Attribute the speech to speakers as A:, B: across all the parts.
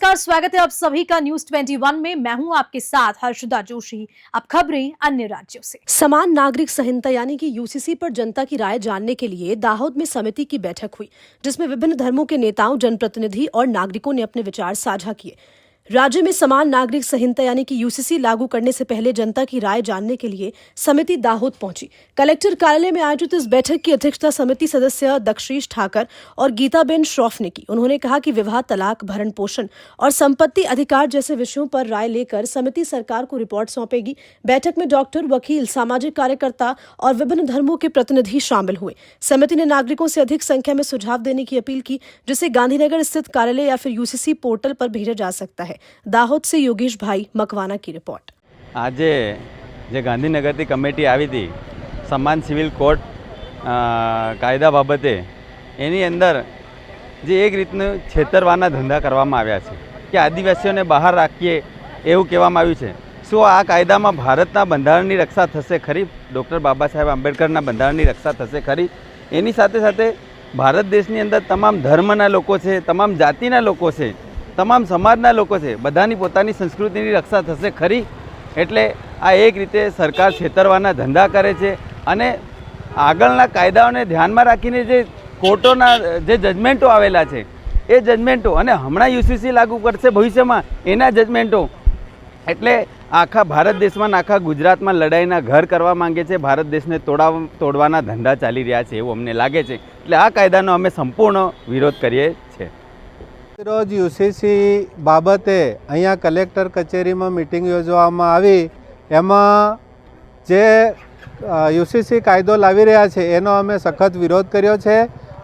A: नमस्कार, स्वागत है आप सभी का न्यूज 21 में। मैं हूं आपके साथ हर्षदा जोशी। अब खबरें अन्य राज्यों से।
B: समान नागरिक संहिता यानी कि यूसीसी पर जनता की राय जानने के लिए दाहोद में समिति की बैठक हुई, जिसमें विभिन्न धर्मों के नेताओं, जनप्रतिनिधि और नागरिकों ने अपने विचार साझा किए। राज्य में समान नागरिक संहिता यानी कि यूसीसी लागू करने से पहले जनता की राय जानने के लिए समिति दाहोद पहुंची। कलेक्टर कार्यालय में आयोजित इस बैठक की अध्यक्षता समिति सदस्य दक्षेश ठाकर और गीताबेन श्रॉफ ने की। उन्होंने कहा कि विवाह, तलाक, भरण पोषण और संपत्ति अधिकार जैसे विषयों पर राय लेकर समिति सरकार को रिपोर्ट सौंपेगी। बैठक में डॉक्टर, वकील, सामाजिक कार्यकर्ता और विभिन्न धर्मों के प्रतिनिधि शामिल हुए। समिति ने नागरिकों से अधिक संख्या में सुझाव देने की अपील की, जिसे गांधीनगर स्थित कार्यालय या फिर यूसीसी पोर्टल पर भेजा जा सकता है। दाहोद से योगेश भाई मकवाना की रिपोर्ट।
C: आज जे गांधीनगर कमिटी आई थी समान सिविल कोड कायदा बाबते एनी अंदर जे एक रीतनु छेतरवाना धंधा करवामां आव्या छे कि आदिवासीओने बहार राखीए एवुं कहेवामां आव्युं छे। शुं आ कायदामां भारतना बंधारणनी रक्षा थशे खरी? डॉक्टर बाबा साहेब आंबेडकरना बंधारणनी रक्षा थशे खरी? एनी साथे साथे भारत देशनी अंदर तमाम धर्मना लोको छे, तमाम जातिना लोको छे, तमाम समाजना लोको छे, बधानी पोतानी संस्कृतिनी रक्षा थशे खरी? एटले आ एक रीते सरकार छेतरवाना धंधा करे छे अने आगळना कायदाओने ध्यानमां राखीने जे कोर्टोना जे जजमेंटो आवेला छे ए जजमेंटो अने हमणां यूसीसी लागू करशे भविष्यमां एना जजमेंटो एटले आखा भारत देशमां आखा गुजरातमां लड़ाईना घर करवा मांगे छे। भारत देशने तोड़वाना धंधा चाली रह्या छे एवुं अमने लागे छे। एटले आ कायदानो अमे संपूर्ण विरोध करीए छीए।
D: रोज यूसीसी बाबते अहींया कलेक्टर कचेरी में मीटिंग योजवामां आवी। एमां जे यूसीसी कायदो लावी रह्या छे एनो अमे सखत विरोध कर्यो छे,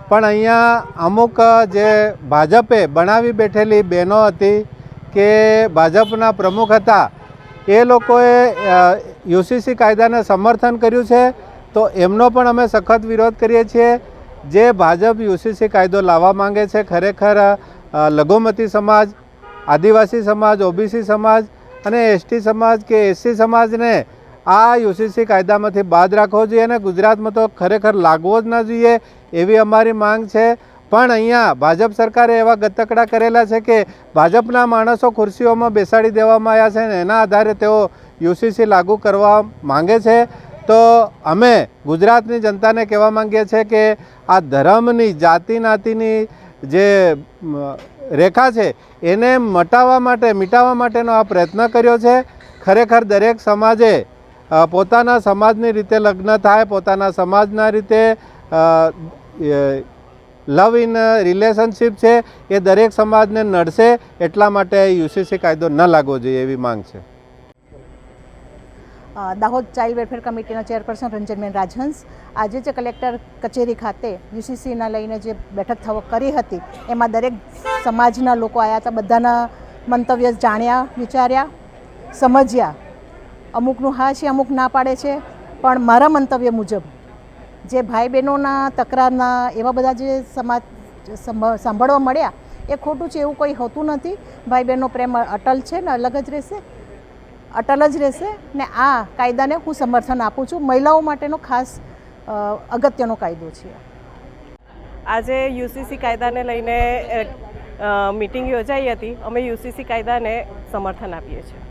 D: पण अहींया अमुक जे भाजपे बनावी बेठेली बहनों हती के भाजपना प्रमुख हता ए लोकोए यूसीसी कायदाने समर्थन कर्युं छे, तो एमनो पण अमे सखत विरोध करीए छीए। जे भाजप यूसीसी कायदो लाववा मांगे छे खरेखर लघुमती समाज, आदिवासी समाज, ओबीसी समाज अने एसटी समाज के एससी समाज ने आ यूसीसी कायदामांथी बाद राखવો જોઈએ અને ગુજરાતમાં તો ખરેખર લાગવો જ ન જોઈએ એવી અમારી માંગ છે। પણ અહીંયા ભાજપ સરકારે એવા ગતકડા કરેલા છે કે ભાજપના માણસો ખુરશીઓમાં બેસાડી દેવામાં આવ્યા છે અને એના આધારે તેઓ यूसीसी लागू કરવા માંગે છે। તો અમે ગુજરાતની જનતાને કહેવા માંગીએ છીએ કે આ ધર્મની, જાતિ નાતીની જે રેખા છે એને મિટાવવા માટેનો આ પ્રયત્ન કર્યો છે। ખરેખર દરેક સમાજે પોતાના સમાજની રીતે લગ્ન થાય, પોતાના સમાજના રીતે લવ ઇન રિલેશનશીપ છે એ દરેક સમાજને નડશે, એટલા માટે यूसीसी કાયદો ન લાગવો જોઈએ એવી માંગ છે।
E: દાહોદ ચાઇલ્ડ વેલફેર કમિટીના ચેરપર્સન રંજનબેન રાજહંસ આજે જે કલેક્ટર કચેરી ખાતે યુસીસીના લઈને જે બેઠક કરી હતી એમાં દરેક સમાજના લોકો આવ્યા હતા। બધાના મંતવ્ય જાણ્યા, વિચાર્યા, સમજ્યા। અમુકનું હા છે, અમુક ના પાડે છે, પણ મારા મંતવ્ય મુજબ જે ભાઈ બહેનોના તકરારના એવા બધા જે સમાજ સાંભળવા મળ્યા એ ખોટું છે, એવું કંઈ હોતું નથી। ભાઈ બહેનનો પ્રેમ અટલ છે ને અટલ જ રહેશે ને આ કાયદાને હું સમર્થન આપું છું। મહિલાઓ માટેનો ખાસ અગત્યનો કાયદો છે।
F: આજે यूसीसी કાયદાને લઈને મીટિંગ યોજાઈ હતી। અમે यूसीसी કાયદાને સમર્થન આપીએ છીએ।